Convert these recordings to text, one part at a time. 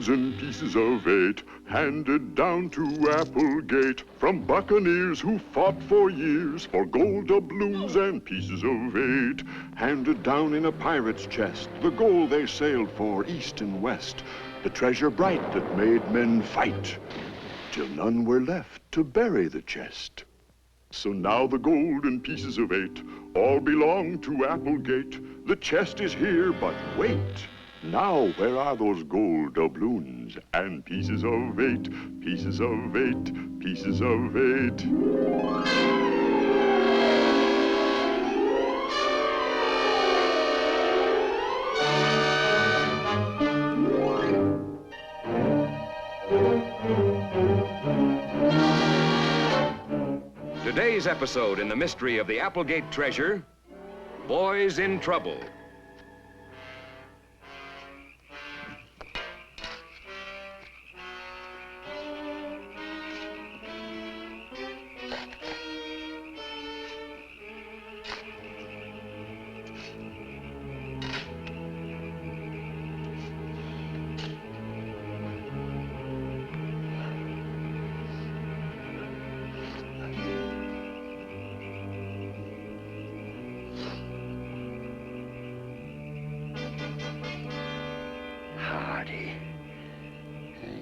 doubloons and pieces of 8, handed down to Applegate from buccaneers who fought for years for gold doubloons and pieces of 8. Handed down in a pirate's chest, the gold they sailed for east and west, the treasure bright that made men fight, till none were left to bury the chest. So now the gold and pieces of 8 all belong to Applegate. The chest is here, but wait. Now, where are those gold doubloons and pieces of 8, pieces of 8, pieces of 8? Today's episode in the mystery of the Applegate treasure, Boys in Trouble.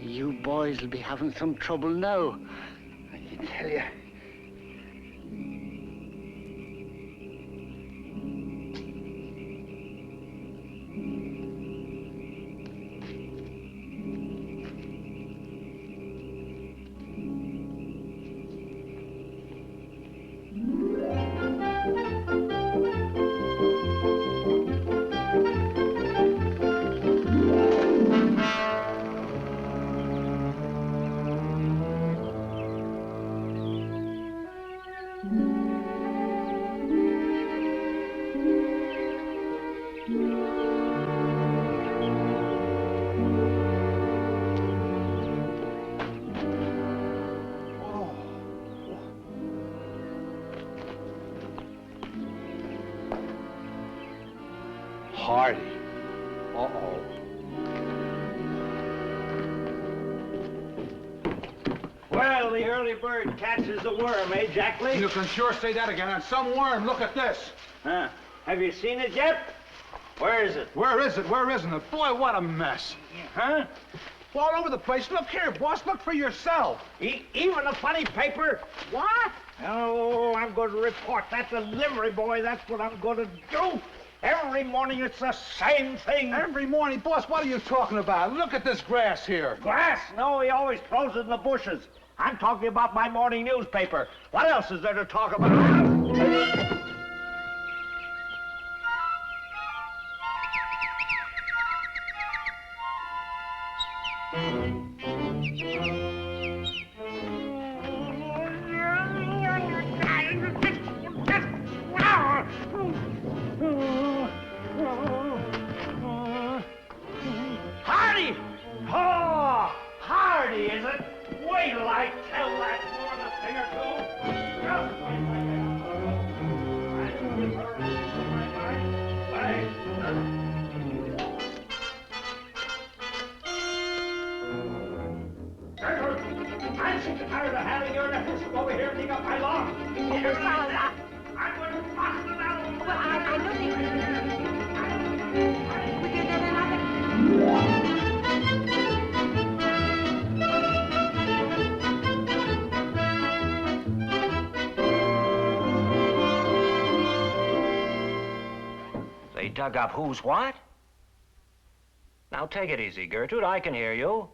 You boys will be having some trouble now, I can tell you. Hardy. Uh-oh. Well, the early bird catches the worm, eh, Jackley? You can sure say that again. And some worm. Look at this. Huh. Have you seen it yet? Where is it? Where is it? Where isn't it? Boy, what a mess. Huh? All over the place. Look here, boss. Look for yourself. Even a funny paper? What? Oh, I'm going to report that to Livery Boy. That's what I'm going to do. Every morning it's the same thing. Every morning? Boss, what are you talking about? Look at this grass here. Grass? No, he always throws it in the bushes. I'm talking about my morning newspaper. What else is there to talk about? Hardy! Oh, Hardy, is it? Wait till I tell that woman a thing or two. Just wait till I get out of the road. I'll give her a piece of my mind. Gertrude, I'm sick and tired of having your nephews come over here and dig up my lawn. Here's my that. I'm going to toss them out. Well, I know they... They dug up who's what? Now, take it easy, Gertrude. I can hear you.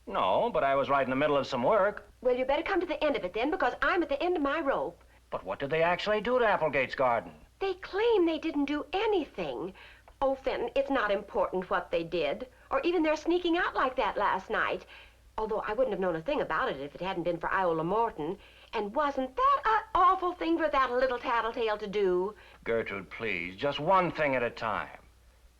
No, but I was right in the middle of some work. Well, you better come to the end of it then, because I'm at the end of my rope. But what did they actually do to Applegate's garden? They claim they didn't do anything. Oh, Fenton, it's not important what they did, or even their sneaking out like that last night. Although I wouldn't have known a thing about it if it hadn't been for Iola Morton. And wasn't that an awful thing for that little tattletale to do? Gertrude, please, just one thing at a time.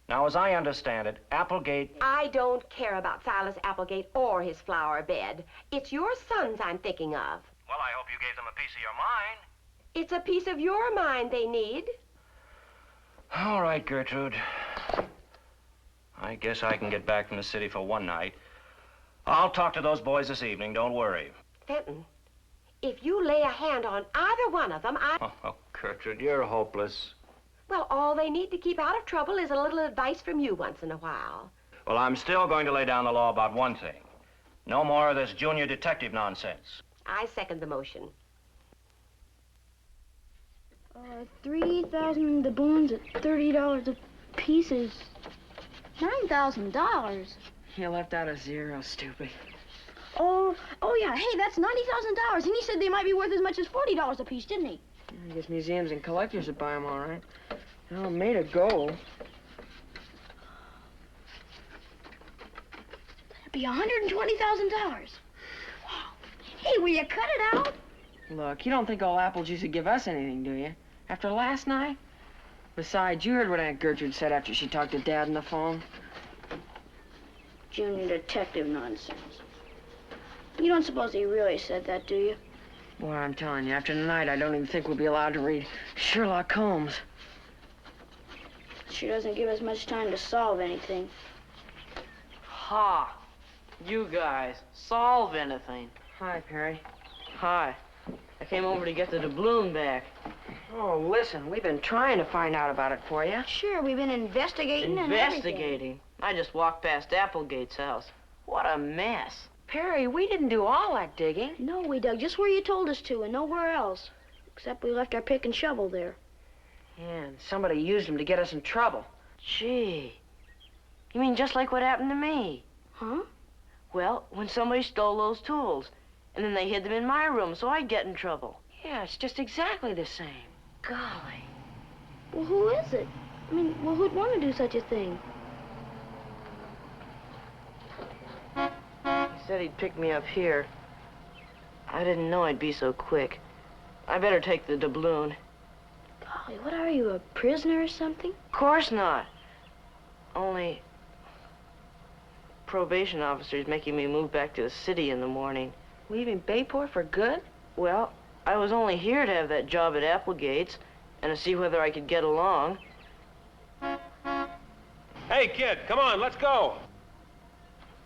Now, as I understand it, Applegate... I don't care about Silas Applegate or his flower bed. It's your sons I'm thinking of. Well, I hope you gave them a piece of your mind. It's a piece of your mind they need. All right, Gertrude. I guess I can get back from the city for one night. I'll talk to those boys this evening, don't worry. Fenton, if you lay a hand on either one of them, Oh, Gertrude, you're hopeless. Well, all they need to keep out of trouble is a little advice from you once in a while. Well, I'm still going to lay down the law about one thing. No more of this junior detective nonsense. I second the motion. 3,000 doubloons at $30 a piece is $9,000. You left out a zero, stupid. Oh yeah. Hey, that's $90,000. And he said they might be worth as much as $40 a piece, didn't he? I guess museums and collectors would buy them all right. Well, made of gold. That'd be $120,000. Wow. Hey, will you cut it out? Look, you don't think old Applejuice would give us anything, do you? After last night? Besides, you heard what Aunt Gertrude said after she talked to Dad on the phone. Junior detective nonsense. You don't suppose he really said that, do you? Boy, I'm telling you, after tonight, I don't even think we'll be allowed to read Sherlock Holmes. Sure doesn't give us much time to solve anything. Ha! You guys, solve anything. Hi, Perry. Hi. I came over to get the doubloon back. Oh, listen, we've been trying to find out about it for you. Sure, we've been investigating and everything. Investigating? I just walked past Applegate's house. What a mess. Perry, we didn't do all that digging. No, we dug just where you told us to and nowhere else. Except we left our pick and shovel there. Yeah, and somebody used them to get us in trouble. Gee. You mean just like what happened to me? Huh? Well, when somebody stole those tools, and then they hid them in my room so I'd get in trouble. Yeah, it's just exactly the same. Golly. Well, who is it? I mean, well, who'd want to do such a thing? He said he'd pick me up here. I didn't know I'd be so quick. I better take the doubloon. Golly, what are you, a prisoner or something? Of course not. Only probation officer's making me move back to the city in the morning. Leaving Bayport for good? Well, I was only here to have that job at Applegate's and to see whether I could get along. Hey, kid, come on, let's go.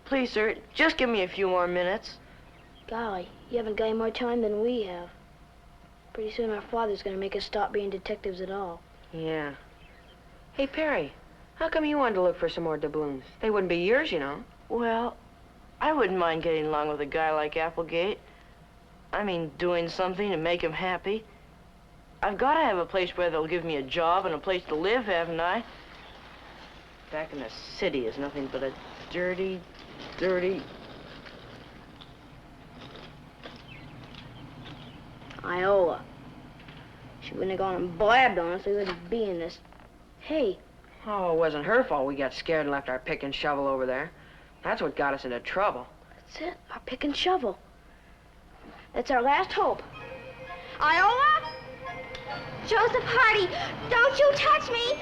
Please, sir, just give me a few more minutes. Golly, you haven't got any more time than we have. Pretty soon our father's gonna make us stop being detectives at all. Yeah. Hey, Perry, how come you wanted to look for some more doubloons? They wouldn't be yours, you know. Well, I wouldn't mind getting along with a guy like Applegate. I mean, doing something to make him happy. I've got to have a place where they'll give me a job and a place to live, haven't I? Back in the city is nothing but a dirty... Iola. She wouldn't have gone and blabbed on us, we wouldn't be in this. Hey. Oh, it wasn't her fault we got scared and left our pick and shovel over there. That's what got us into trouble. That's it, our pick and shovel. That's our last hope. Iola? Joseph Hardy, don't you touch me!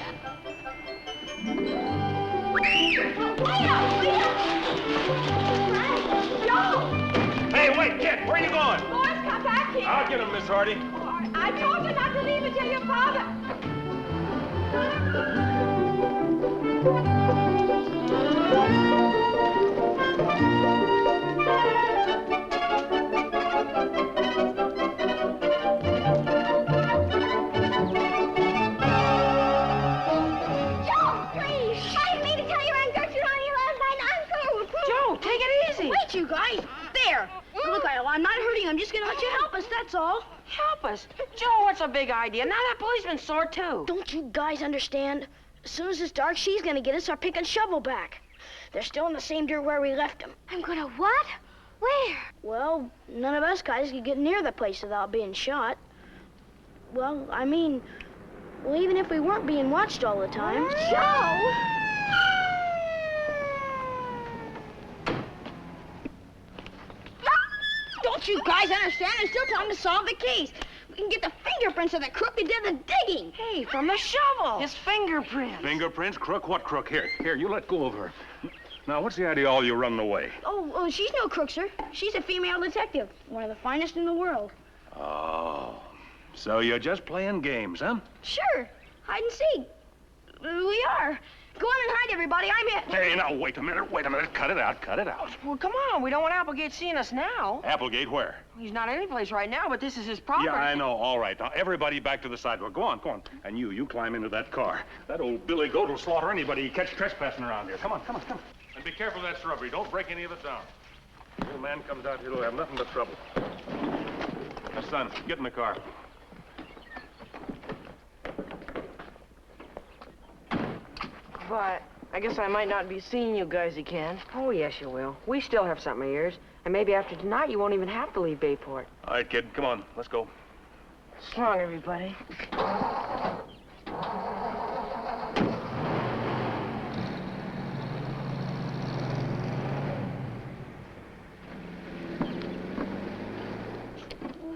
Wait up! Joe! Hey, wait, kid, where are you going? Boys, come back here. I'll get him, Miss Hardy. I told you not to leave until your father... Wait, you guys! There! Look, Iola, I'm not hurting him. I'm just gonna let you help us, that's all. Help us? Joe, what's a big idea? Now that policeman's sore, too. Don't you guys understand? As soon as it's dark, she's gonna get us our pick and shovel back. They're still in the same dirt where we left them. I'm gonna what? Where? Well, none of us guys could get near the place without being shot. Well, I mean, well, even if we weren't being watched all the time. Joe! Don't you guys understand? There's still time to solve the case. We can get the fingerprints of the crook that did the digging. Hey, from the shovel. His fingerprints. Fingerprints? Crook? What crook? Here, you let go of her. Now, what's the idea all you running away? Oh, she's no crook, sir. She's a female detective, one of the finest in the world. Oh, so you're just playing games, huh? Sure, hide and seek. We are. Go on and hide, everybody. I'm it. Hey, now, wait a minute. Cut it out. Well, come on. We don't want Applegate seeing us now. Applegate, where? He's not anyplace right now, but this is his property. Yeah, I know. All right. Now, everybody back to the sidewalk. Go on. And you climb into that car. That old Billy Goat will slaughter anybody he catch trespassing around here. Come on. And be careful of that shrubbery. Don't break any of it down. The old man comes out here, he'll have nothing but trouble. Now, son, get in the car. But I guess I might not be seeing you guys again. Oh, yes, you will. We still have something of yours. And maybe after tonight, you won't even have to leave Bayport. All right, kid, come on. Let's go. So long, everybody.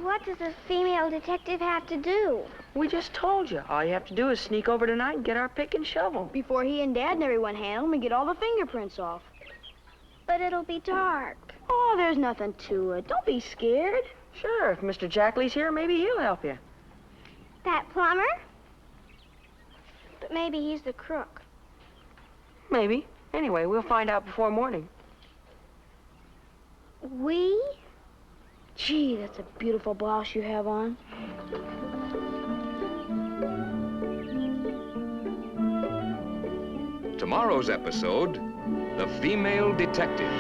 What does a female detective have to do? We just told you. All you have to do is sneak over tonight and get our pick and shovel. Before he and Dad and everyone handle him and get all the fingerprints off. But it'll be dark. Oh, there's nothing to it. Don't be scared. Sure, if Mr. Jackley's here, maybe he'll help you. That plumber? But maybe he's the crook. Maybe. Anyway, we'll find out before morning. We? Gee, that's a beautiful blouse you have on. Tomorrow's episode, The Female Detective.